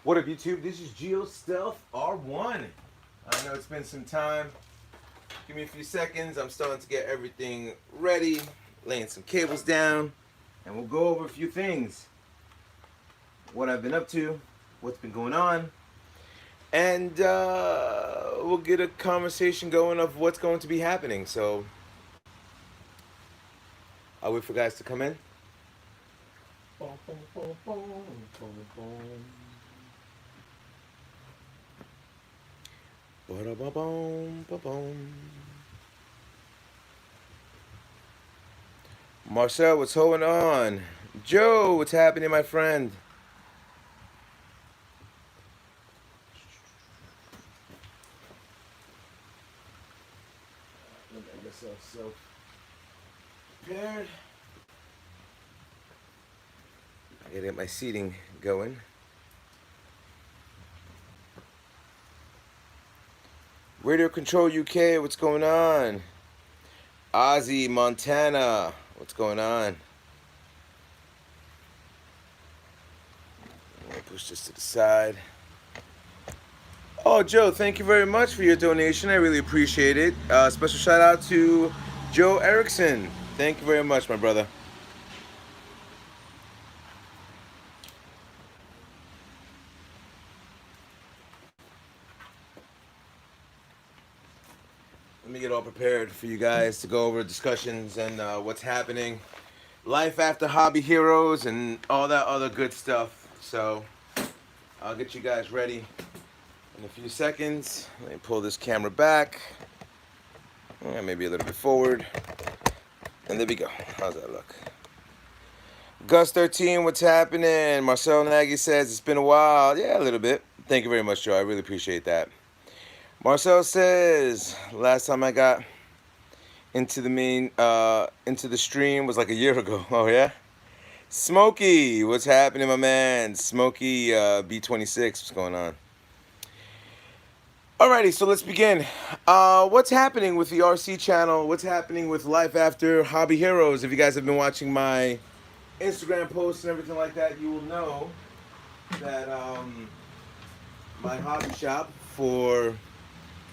What up, YouTube? This is Geo Stealth R1. I know it's been some time. Give me a few seconds. I'm starting to get everything ready, laying some cables down, and we'll go over a few things. What I've been up to, what's been going on, and we'll get a conversation going of what's going to be happening. So I'll wait for guys to come in. Boom, boom, boom, boom, boom, boom. Ba-da-ba-boom, ba-boom. Marcel, what's going on? Joe, what's happening, my friend? Let me get myself prepared. I gotta get my seating going. Radio Control UK, what's going on? Ozzy, Montana, what's going on? I'm gonna push this to the side. Oh, Joe, thank you very much for your donation. I really appreciate it. Special shout out to Joe Erickson. Thank you very much, my brother. Let me get all prepared for you guys to go over discussions and what's happening. Life after Hobby Heroes and all that other good stuff. So I'll get you guys ready in a few seconds. Let me pull this camera back. Maybe a little bit forward. And there we go. How's that look? Gus 13, what's happening? Marcel Nagy says it's been a while. Yeah, a little bit. Thank you very much, Joe. I really appreciate that. Marcel says last time I got into the stream was like a year ago. Oh yeah. Smokey, what's happening, my man? Smokey B26, what's going on? Alrighty, so let's begin. What's happening with the RC channel? What's happening with life after Hobby Heroes? If you guys have been watching my Instagram posts and everything like that, you will know that my hobby shop for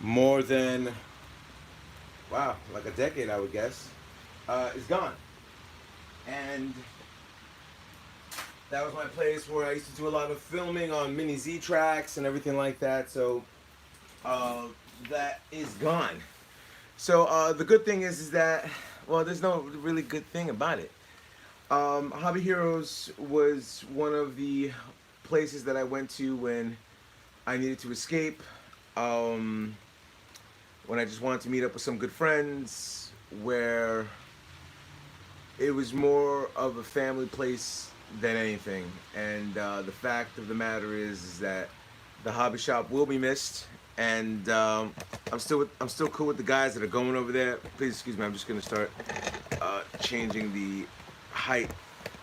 more than, wow, like a decade, I would guess, is gone. And that was my place where I used to do a lot of filming on mini Z tracks and everything like that. So that is gone. So the good thing is that, well, there's no really good thing about it. Hobby Heroes was one of the places that I went to when I needed to escape. When I just wanted to meet up with some good friends, where it was more of a family place than anything. And the fact of the matter is that the hobby shop will be missed. And I'm still cool with the guys that are going over there. Please excuse me. I'm just gonna start changing the height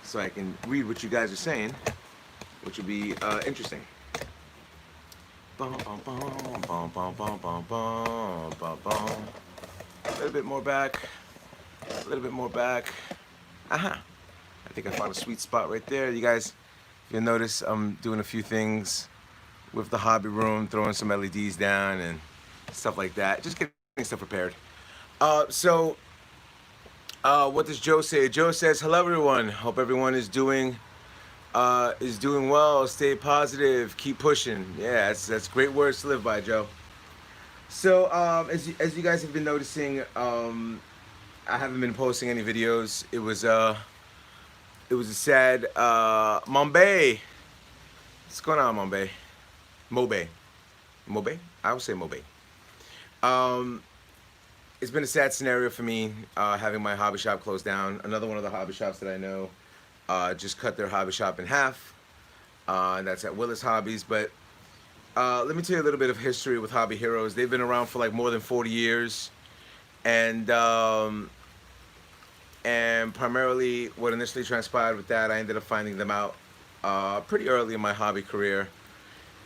so I can read what you guys are saying, which will be interesting. Bum, bum, bum, bum, bum, bum, bum, bum, bum, bum. A little bit more back. A little bit more back. Aha. I think I found a sweet spot right there. You guys, if you'll notice, I'm doing a few things with the hobby room, throwing some LEDs down and stuff like that. Just getting stuff prepared. So what does Joe say? Joe says, hello everyone. Hope everyone is doing well. Stay positive. Keep pushing. Yeah, that's great words to live by, Joe. So as you guys have been noticing, I haven't been posting any videos. It was a sad Mombay. What's going on, Mombay? Mobe? I would say Mobe. It's been a sad scenario for me having my hobby shop closed down. Another one of the hobby shops that I know just cut their hobby shop in half. And that's at Willis Hobbies. But let me tell you a little bit of history with Hobby Heroes. They've been around for like more than 40 years. And primarily what initially transpired with that, I ended up finding them out pretty early in my hobby career.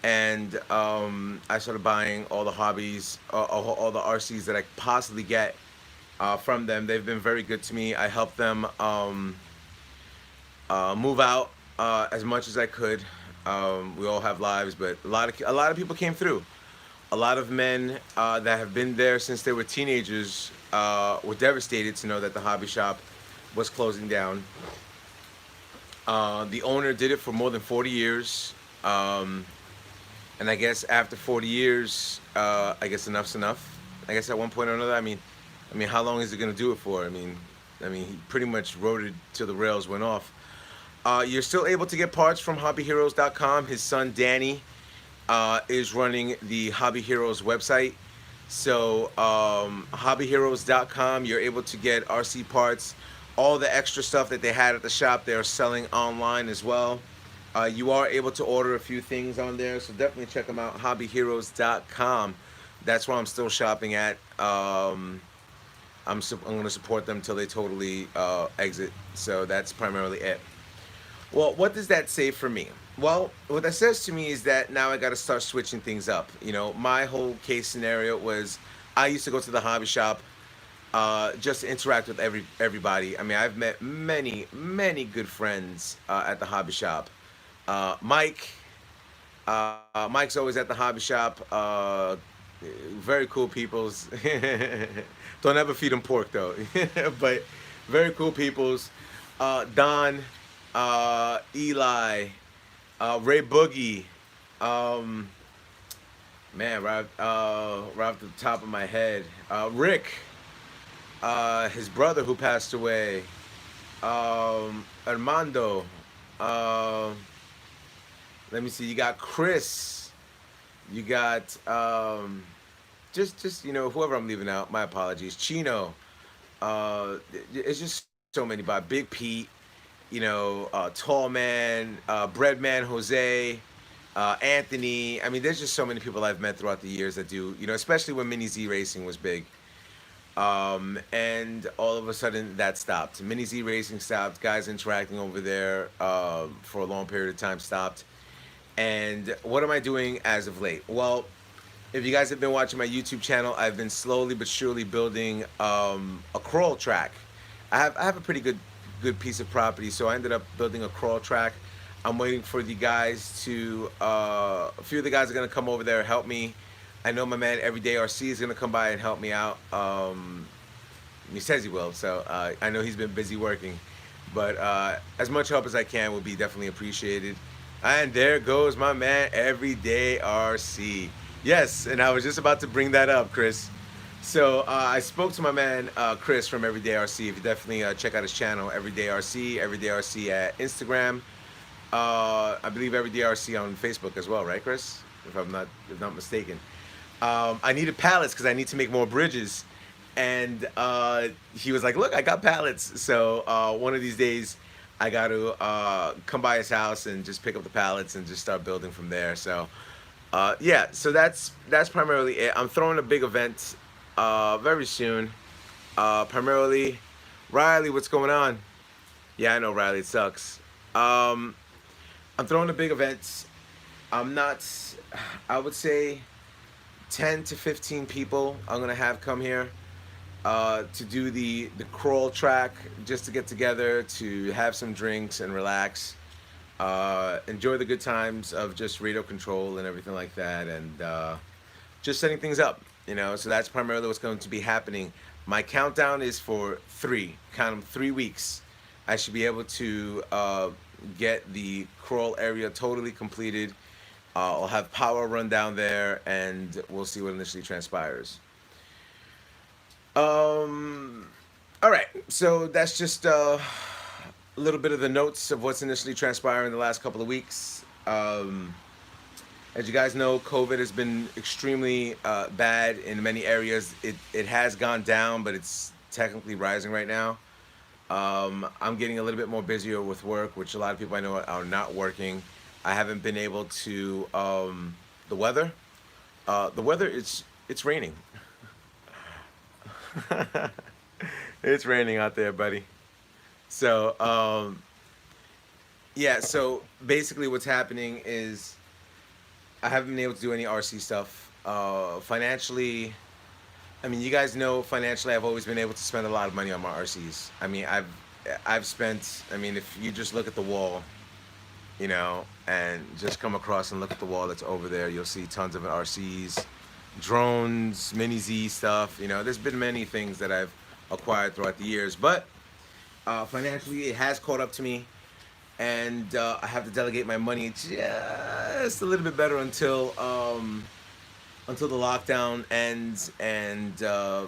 And I started buying all the hobbies, all the RCs that I could possibly get from them. They've been very good to me. I helped them move out as much as I could. We all have lives, but a lot of people came through. A lot of men that have been there since they were teenagers were devastated to know that the hobby shop was closing down. The owner did it for more than 40 years. Um, and I guess after 40 years, I guess enough's enough. I guess at one point or another, I mean, how long is he gonna do it for? I mean, he pretty much rode it till the rails went off. You're still able to get parts from HobbyHeroes.com. His son Danny is running the Hobby Heroes website. So HobbyHeroes.com, you're able to get RC parts, all the extra stuff that they had at the shop. They're selling online as well. You are able to order a few things on there, so definitely check them out. HobbyHeroes.com. That's where I'm still shopping at. I'm going to support them till they totally exit. So that's primarily it. Well, what does that say for me? Well, what that says to me is that now I got to start switching things up. My whole case scenario was I used to go to the hobby shop just to interact with everybody. I mean, I've met many, many good friends at the hobby shop. Mike, Mike's always at the hobby shop. Very cool peoples. Don't ever feed them pork though. But very cool peoples. Don, Eli, Ray Boogie. Um, Man, right off the top of my head, Rick, his brother who passed away, Armando. Uh, Let me see. You got Chris. You got just whoever I'm leaving out. My apologies. Chino. It's just so many. By Big Pete. Tall Man, Bread Man Jose, Anthony. I mean, there's just so many people I've met throughout the years that do. Especially when Mini Z Racing was big. And all of a sudden that stopped. Mini Z Racing stopped. Guys interacting over there for a long period of time stopped. And what am I doing as of late? Well, if you guys have been watching my YouTube channel, I've been slowly but surely building a crawl track. I have a pretty good piece of property, so I ended up building a crawl track. I'm waiting for the guys to a few of the guys are gonna come over there and help me. I know my man Everyday RC is gonna come by and help me out. He says he will, so I know he's been busy working, but as much help as I can will be definitely appreciated. And there goes my man Everyday RC. Yes, and I was just about to bring that up, Chris. So I spoke to my man Chris from Everyday RC. If you definitely check out his channel, Everyday RC, Everyday RC at Instagram. I believe Everyday RC on Facebook as well, right, Chris? If not mistaken. I needed pallets because I need to make more bridges, and he was like, "Look, I got pallets." So one of these days, I got to come by his house and just pick up the pallets and just start building from there. So yeah, so that's primarily it. I'm throwing a big event very soon. Primarily, Riley, what's going on? Yeah, I know, Riley, it sucks. I'm throwing a big event. I'm not, I would say 10 to 15 people I'm gonna have come here to do the crawl track, just to get together, to have some drinks and relax, enjoy the good times of just radio control and everything like that, and just setting things up. So that's primarily what's going to be happening. My countdown is for count them, 3 weeks. I should be able to get the crawl area totally completed. I'll have power run down there, and we'll see what initially transpires. All right, so that's just a little bit of the notes of what's initially transpiring in the last couple of weeks. As you guys know, COVID has been extremely bad in many areas. It has gone down, but it's technically rising right now. I'm getting a little bit more busier with work, which a lot of people I know are not working. I haven't been able to. The weather. The weather it's raining. It's raining out there, buddy. So yeah. So basically, what's happening is I haven't been able to do any RC stuff. Financially, I mean, you guys know financially, I've always been able to spend a lot of money on my RCs. I mean, I've spent. I mean, if you just look at the wall, you know, and just come across and look at the wall that's over there. You'll see tons of RCs, drones, mini Z stuff. You know, there's been many things that I've acquired throughout the years, but financially, it has caught up to me, and I have to delegate my money just a little bit better until the lockdown ends and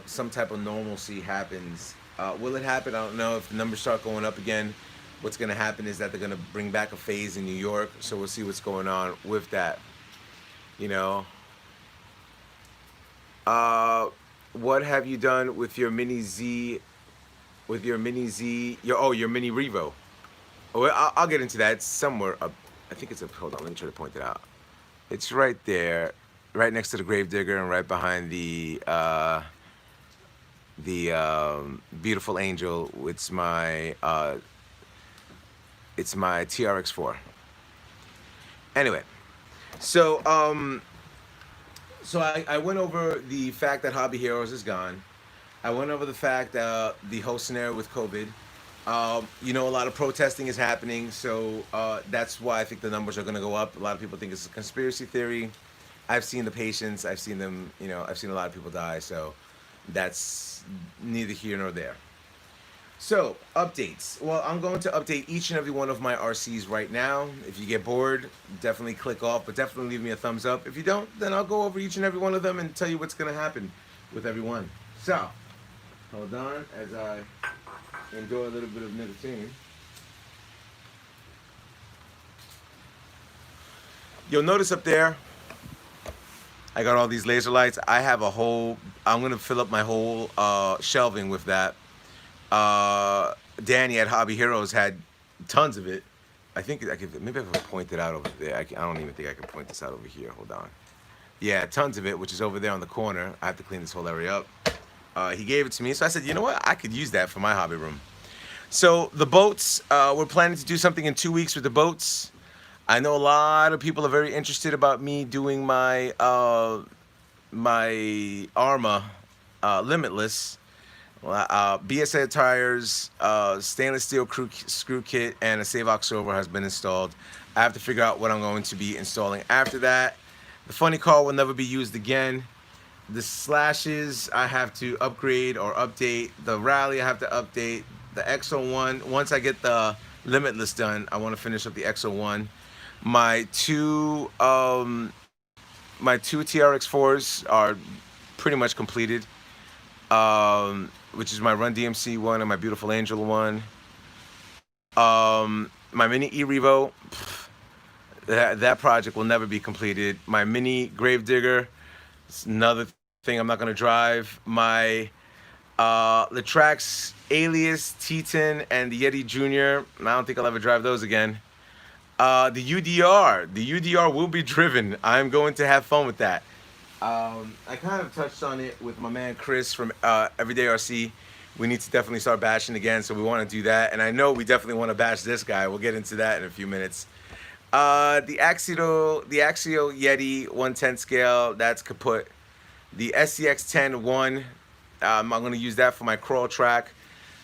some type of normalcy happens. Will it happen? I don't know. If the numbers start going up again, what's going to happen is that they're going to bring back a phase in New York. So we'll see what's going on with that. You know, what have you done with your mini Z? With your mini Z? Your mini Revo. Oh, I'll get into that. It's somewhere up. I think it's up. Hold on, let me try to point it out. It's right there, right next to the Gravedigger, and right behind the beautiful angel. It's my TRX4. Anyway, so I went over the fact that Hobby Heroes is gone. I went over the fact that the whole scenario with COVID. You know, a lot of protesting is happening, so that's why I think the numbers are going to go up. A lot of people think it's a conspiracy theory. I've seen the patients. I've seen them. You know, I've seen a lot of people die. So that's neither here nor there. So updates. Well, I'm going to update each and every one of my RCs right now. If you get bored, definitely click off, but definitely leave me a thumbs up. If you don't, then I'll go over each and every one of them and tell you what's going to happen with every one. So hold on as I enjoy a little bit of nicotine. You'll notice up there, I got all these laser lights. I have a whole, I'm gonna fill up my whole shelving with that. Danny at Hobby Heroes had tons of it. I think I could, maybe I could point it out over there. I don't even think I can point this out over here. Hold on. Yeah, tons of it, which is over there on the corner. I have to clean this whole area up. He gave it to me, so I said, you know what? I could use that for my hobby room. So the boats, we're planning to do something in 2 weeks with the boats. I know a lot of people are very interested about me doing my my Arma Limitless. BSA tires, stainless steel screw kit, and a Savox server has been installed. I have to figure out what I'm going to be installing after that. The funny car will never be used again. The slashes I have to upgrade or update. The rally I have to update. The XO1, once I get the Limitless done, I want to finish up the XO1. My two TRX4s are pretty much completed, which is my Run DMC one and my Beautiful Angel one. My mini E-Revo, that project will never be completed. My mini Gravedigger, it's another thing I'm not going to drive. My the Traxxas Alias, Teton, and the Yeti Junior. I don't think I'll ever drive those again. The UDR will be driven. I'm going to have fun with that. I kind of touched on it with my man Chris from Everyday RC. We need to definitely start bashing again, so we want to do that. And I know we definitely want to bash this guy. We'll get into that in a few minutes. The Axial Yeti 110 scale, that's kaput. The SCX 10-1, I'm going to use that for my crawl track.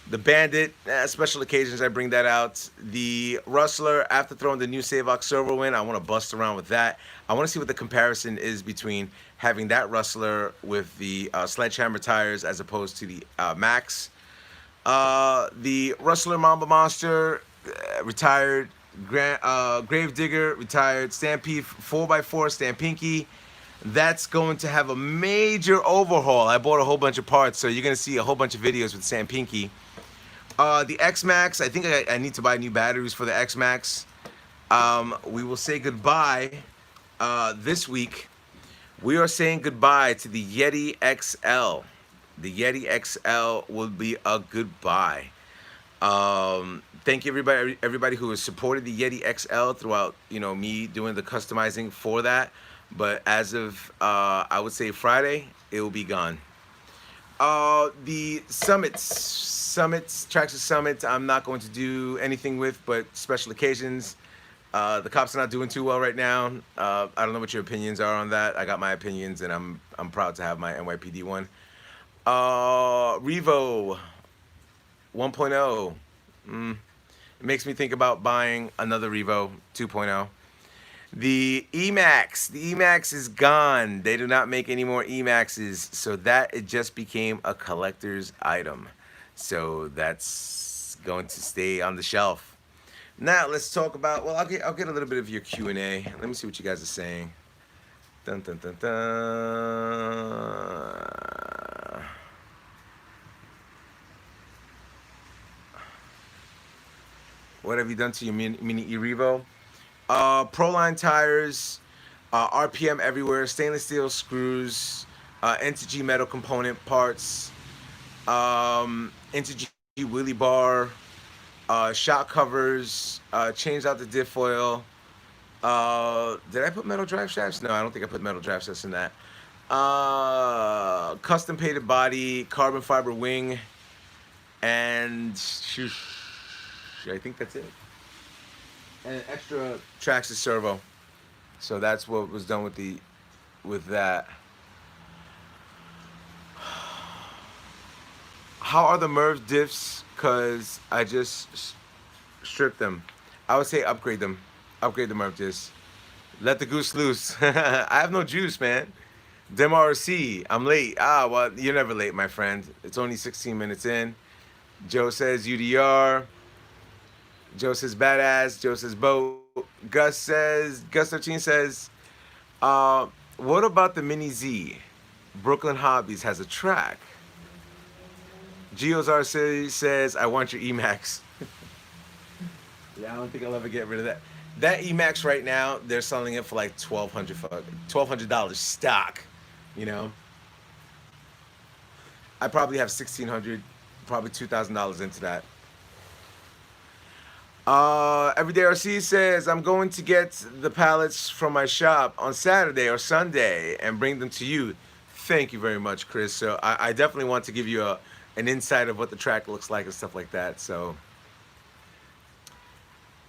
The Bandit, special occasions I bring that out. The Rustler, after throwing the new Savox servo in, I want to bust around with that. I want to see what the comparison is between having that Rustler with the Sledgehammer tires as opposed to the Max. The Rustler Mamba Monster, retired. Gravedigger, retired. Stampede 4x4 Stampinky. That's going to have a major overhaul. I bought a whole bunch of parts, so you're going to see a whole bunch of videos with Stampinky. The X-Maxx, I think I need to buy new batteries for the X-Maxx. We will say goodbye this week. We are saying goodbye to the Yeti XL. The Yeti XL will be a goodbye. Thank you everybody who has supported the Yeti XL throughout, me doing the customizing for that. But as of, I would say Friday, it will be gone. The Traxxas Summits, I'm not going to do anything with, but special occasions. The cops are not doing too well right now. I don't know what your opinions are on that. I got my opinions, and I'm proud to have my NYPD one. Revo 1.0. It makes me think about buying another Revo 2.0. The E-Maxx. The E-Maxx is gone. They do not make any more E-Maxes, so that it just became a collector's item. So that's going to stay on the shelf. Now let's talk about. Well, I'll get a little bit of your Q&A. Let me see what you guys are saying. Dun dun dun dun. What have you done to your mini E-Revo? Proline tires, RPM everywhere, stainless steel screws, Integy metal component parts, Integy wheelie bar, shock covers, changed out the diff oil. Did I put metal drive shafts? No, I don't think I put metal drive shafts in that. Custom painted body, carbon fiber wing, and I think that's it. And an extra Traxxas servo. So that's what was done with that. How are the Merv diffs? Cause I just stripped them. I would say upgrade them. Upgrade the Merv diffs. Let the goose loose. I have no juice, man. DemRC, I'm late. Well, you're never late, my friend. It's only 16 minutes in. Joe says UDR. Joe says badass. Joe says boat. Gus 13 says, what about the Mini Z? Brooklyn Hobbies has a track. Geozar says, I want your E-Maxx. Yeah, I don't think I'll ever get rid of that. That E-Maxx right now, they're selling it for like $1,200 stock. You know, I probably have $1,600, probably $2,000 into that. Everyday RC says, I'm going to get the pallets from my shop on Saturday or Sunday and bring them to you. Thank you very much, Chris. So I definitely want to give you an insight of what the track looks like and stuff like that. So,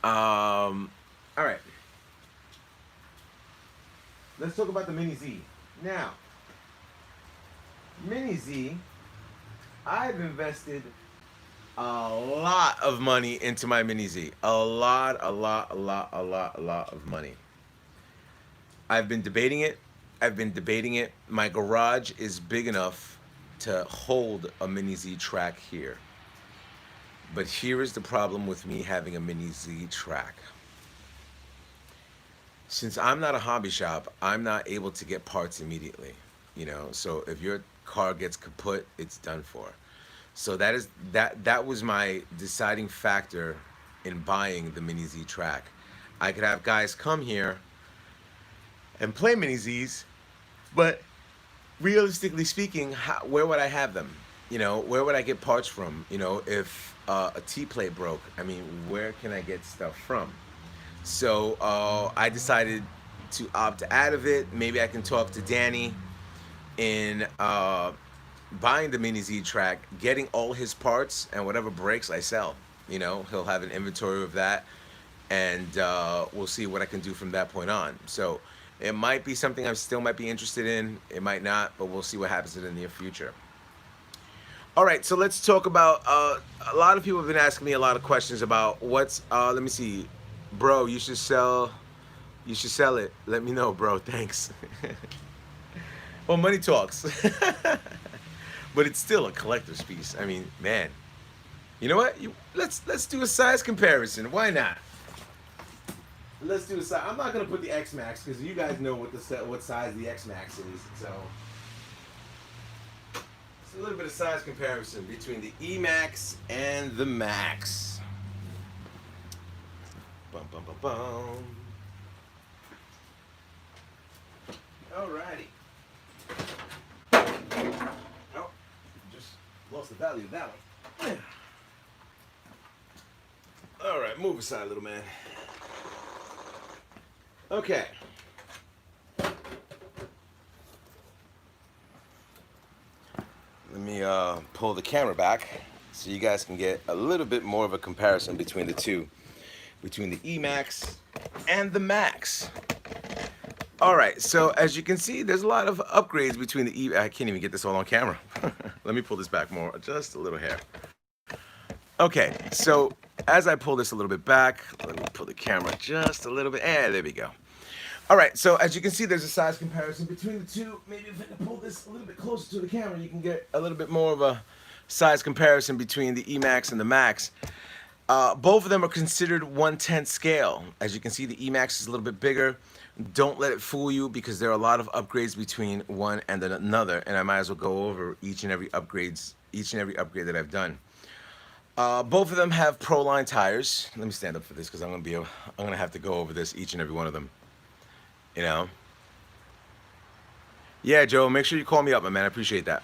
all right. Let's talk about the Mini Z. Now, Mini Z, I've invested a lot of money into my Mini Z. A lot of money. I've been debating it. My garage is big enough to hold a Mini Z track here. But here is the problem with me having a Mini Z track. Since I'm not a hobby shop, I'm not able to get parts immediately. You know, so if your car gets kaput, it's done for. So that was my deciding factor in buying the Mini Z track. I could have guys come here and play Mini Zs, but realistically speaking, where would I have them? You know, where would I get parts from? You know, if a T-plate broke, I mean, where can I get stuff from? So I decided to opt out of it. Maybe I can talk to Danny in buying the Mini Z track, getting all his parts, and whatever breaks, I sell. You know, he'll have an inventory of that, and we'll see what I can do from that point on. So it might be something I still might be interested in. It might not, but we'll see what happens in the near future. All right, so let's talk about, a lot of people have been asking me a lot of questions about what's, let me see, bro, you should sell it. Let me know, bro, thanks. Well, money talks. But it's still a collector's piece. I mean, man, you know what? Let's do a size comparison. Why not? Let's do a size. I'm not gonna put the X-Maxx because you guys know what size the X-Maxx is. So it's a little bit of size comparison between the E-Maxx and the Maxx. Bum bum bum bum. Alrighty. Oh, just lost the value of that one. All right, move aside, little man. Okay. Let me pull the camera back so you guys can get a little bit more of a comparison between the two, between the E-Maxx and the Maxx. All right, so as you can see, there's a lot of upgrades between the I can't even get this all on camera. Let me pull this back more, just a little hair. Okay, so as I pull this a little bit back, let me pull the camera just a little bit, and there we go. All right, so as you can see, there's a size comparison between the two. Maybe if I can pull this a little bit closer to the camera, you can get a little bit more of a size comparison between the E-Maxx and the Maxx. Both of them are considered 1/10 scale. As you can see, the E-Maxx is a little bit bigger. Don't let it fool you because there are a lot of upgrades between one and another, and I might as well go over each and every upgrade that I've done. Both of them have Pro-Line tires. Let me stand up for this because I'm gonna have to go over this each and every one of them. You know. Yeah, Joe. Make sure you call me up, my man. I appreciate that.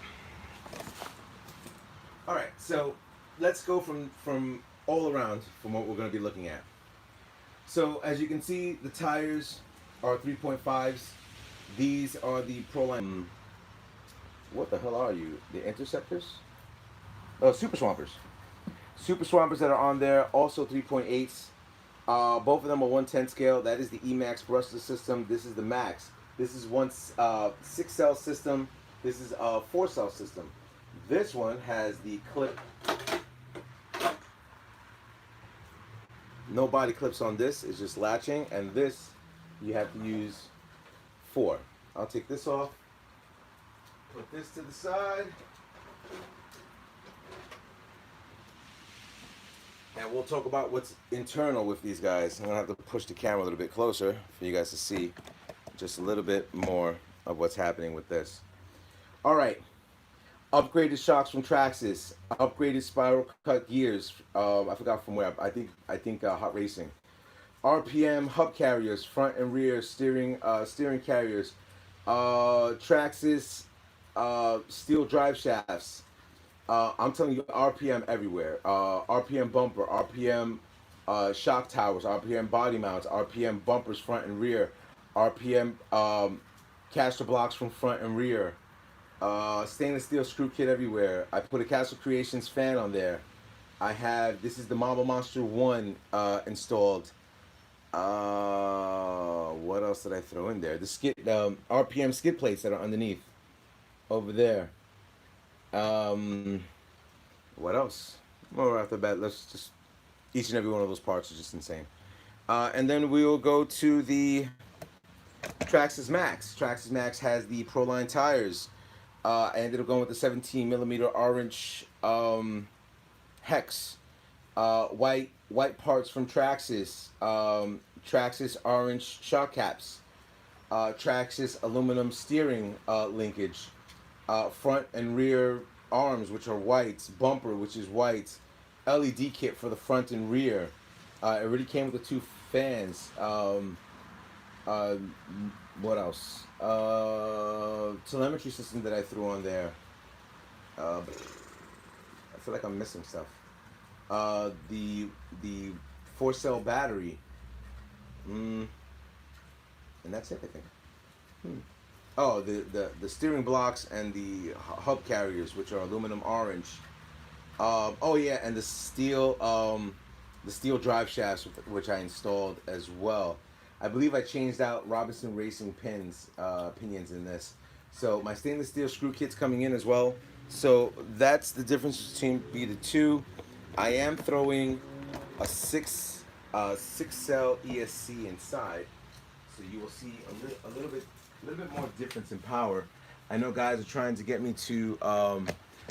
All right, so let's go from all around from what we're going to be looking at. So as you can see, the tires are 3.5s. These are the Pro-Line. What the hell are you? The Interceptors? Oh, Super Swampers. Super Swampers that are on there, also 3.8s. Both of them are 1/10 scale. That is the E-Maxx brushless system. This is the Maxx. This is one 6-cell system. This is a 4-cell system. This one has the clip. No body clips on this. It's just latching. And this, you have to use 4. I'll take this off. Put this to the side. And we'll talk about what's internal with these guys. I'm going to have to push the camera a little bit closer for you guys to see just a little bit more of what's happening with this. All right. Upgraded shocks from Traxxas. Upgraded spiral cut gears. I forgot from where. I think Hot Racing. RPM hub carriers, front and rear steering carriers. Traxxas steel drive shafts. I'm telling you, RPM everywhere. RPM bumper, RPM shock towers, RPM body mounts, RPM bumpers front and rear, RPM caster blocks from front and rear. Stainless steel screw kit everywhere. I put a Castle Creations fan on there. I have, this is the Marble Monster 1 installed. What else did I throw in there? The skid, RPM skid plates that are underneath over there. What else? More off the bat, let's just, each and every one of those parts is just insane. And then we will go to the Traxxas Maxx. Traxxas Maxx has the Pro-Line tires. I ended up going with the 17mm orange hex. White parts from Traxxas. Traxxas orange shock caps. Traxxas aluminum steering linkage. Front and rear arms, which are white. Bumper, which is white. LED kit for the front and rear. It already came with the 2 fans. What else? Telemetry system that I threw on there. I feel like I'm missing stuff. The 4-cell battery. And that's it, I think. Oh, the steering blocks and the hub carriers, which are aluminum orange. Oh yeah, and the steel drive shafts, which I installed as well. I believe I changed out Robinson Racing pinions in this. So my stainless steel screw kit's coming in as well. So that's the difference between the two. I am throwing a 6-cell ESC inside, so you will see a little bit more difference in power. I know guys are trying to get me to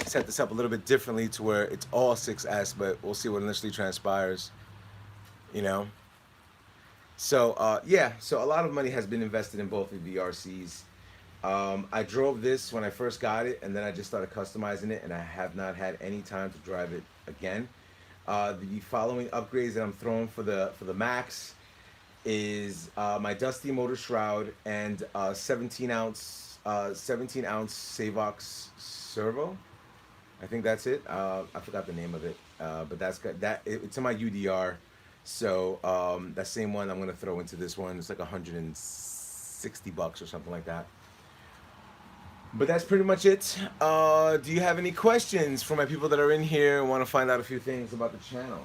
set this up a little bit differently to where it's all 6S, but we'll see what initially transpires. You know. So yeah, so a lot of money has been invested in both of the RCs. I drove this when I first got it, and then I just started customizing it, and I have not had any time to drive it again. The following upgrades that I'm throwing for the Maxx is my Dusty motor shroud and 17-ounce Savox servo. I think that's it. I forgot the name of it, but that's good. It's in my UDR. So that same one I'm gonna throw into this one. It's like $160 or something like that. But that's pretty much it. Do you have any questions for my people that are in here and want to find out a few things about the channel?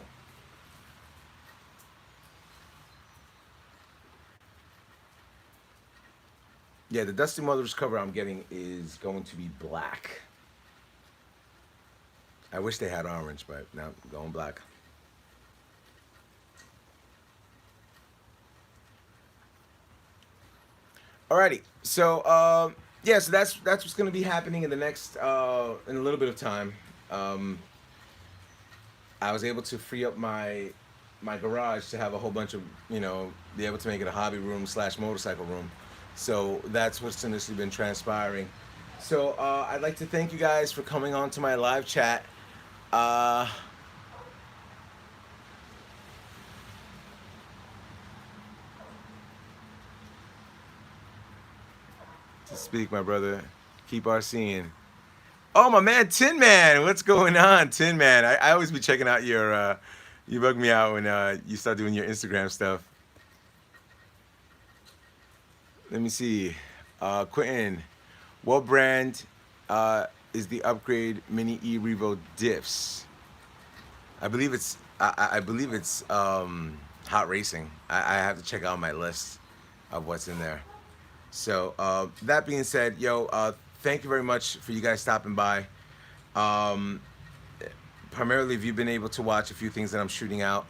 Yeah, the Dusty Mothers cover I'm getting is going to be black. I wish they had orange, but now I'm going black. Alrighty, so yeah, so that's what's gonna be happening in the next in a little bit of time. Um, I was able to free up my garage to have a whole bunch of, be able to make it a hobby room slash motorcycle room. So that's what's initially been transpiring. So I'd like to thank you guys for coming on to my live chat. Uh, to speak, my brother, keep our seeing. Oh, my man, Tin Man, what's going on, Tin Man? I always be checking out your. You bug me out when you start doing your Instagram stuff. Let me see. Quentin, what brand is the upgrade Mini E Revo diffs? I believe it's Hot Racing. I have to check out my list of what's in there. So that being said, yo, thank you very much for you guys stopping by. Um, Primarily, if you've been able to watch a few things that I'm shooting out,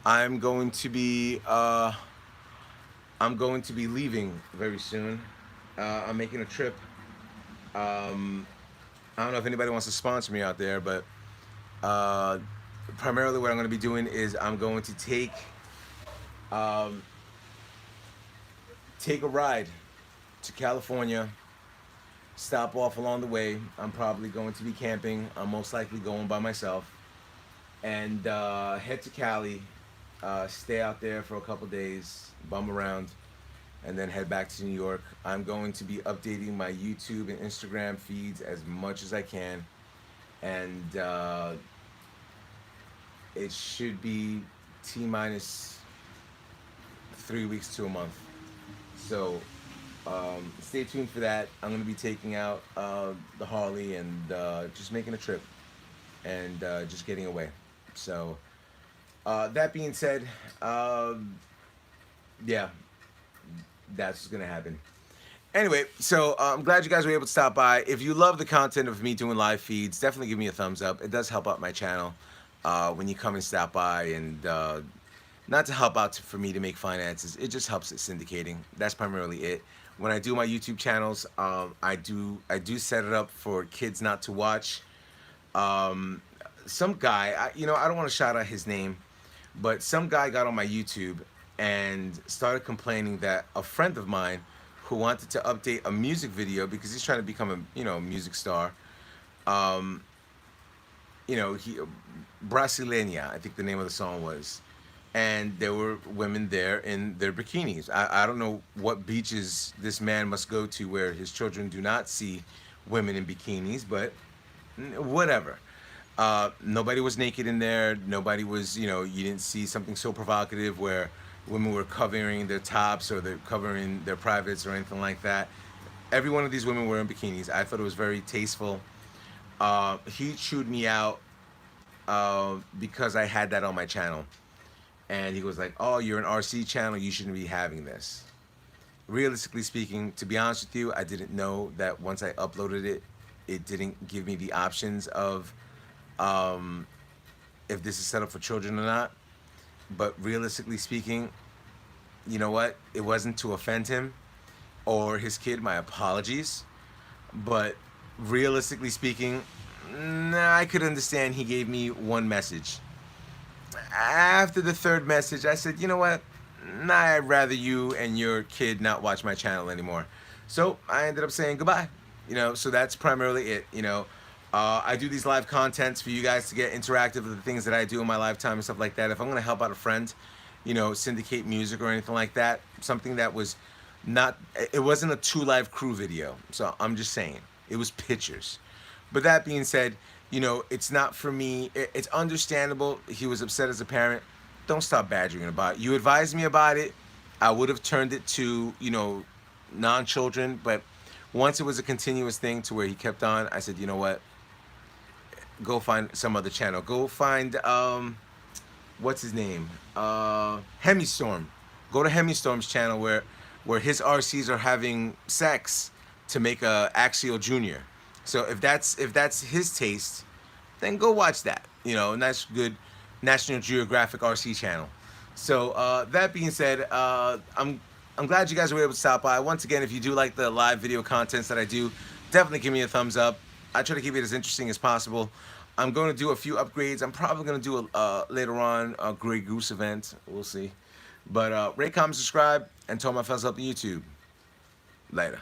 I'm going to be uh, I'm going to be leaving very soon. I'm making a trip. Um, I don't know if anybody wants to sponsor me out there, but uh, primarily what I'm going to be doing is I'm going to um, take a ride to California, stop off along the way. I'm probably going to be camping. I'm most likely going by myself, and head to Cali, stay out there for a couple days, bum around, and then head back to New York. I'm going to be updating my YouTube and Instagram feeds as much as I can, and it should be T minus 3 weeks to a month. So stay tuned for that. I'm going to be taking out the Harley and just making a trip and just getting away. So that being said, yeah, that's what's going to happen. Anyway, so I'm glad you guys were able to stop by. If you love the content of me doing live feeds, definitely give me a thumbs up. It does help out my channel when you come and stop by, and not to help out for me to make finances. It just helps it syndicating. That's primarily it. When I do my YouTube channels, I do set it up for kids not to watch. Um, some guy, I don't want to shout out his name, but some guy got on my YouTube and started complaining that a friend of mine who wanted to update a music video because he's trying to become a music star. Um, he Brasileña, I think the name of the song was, and there were women there in their bikinis. I don't know what beaches this man must go to where his children do not see women in bikinis, but whatever. Nobody was naked in there. Nobody was, you didn't see something so provocative where women were covering their tops or they're covering their privates or anything like that. Every one of these women were in bikinis. I thought it was very tasteful. He chewed me out because I had that on my channel. And he was like, "Oh, you're an RC channel. You shouldn't be having this." Realistically speaking, to be honest with you, I didn't know that once I uploaded it, it didn't give me the options of um, if this is set up for children or not. But realistically speaking, you know what? It wasn't to offend him or his kid. My apologies. But realistically speaking, nah, I could understand he gave me one message. After the third message, I said, you know what? Nah, I'd rather you and your kid not watch my channel anymore. So I ended up saying goodbye. So that's primarily it. I do these live contents for you guys to get interactive with the things that I do in my lifetime and stuff like that. If I'm gonna help out a friend, syndicate music or anything like that, something that was not, it wasn't a Two Live Crew video. So I'm just saying, it was pictures. But that being said, it's not for me. It's understandable. He was upset as a parent. Don't stop badgering about it. You advised me about it. I would have turned it to, non-children. But once it was a continuous thing to where he kept on, I said, you know what? Go find some other channel. Go find, what's his name? Hemistorm. Go to Hemistorm's channel where his RCs are having sex to make a Axial Junior. So if that's his taste, then go watch that. And that's good. National Geographic RC channel. So that being said, I'm I'm glad you guys were able to stop by. Once again, if you do like the live video contents that I do, definitely give me a thumbs up. I try to keep it as interesting as possible. I'm going to do a few upgrades. I'm probably going to do later on a Grey Goose event. We'll see. But rate, comment, subscribe, and to all my fellas up on YouTube. Later.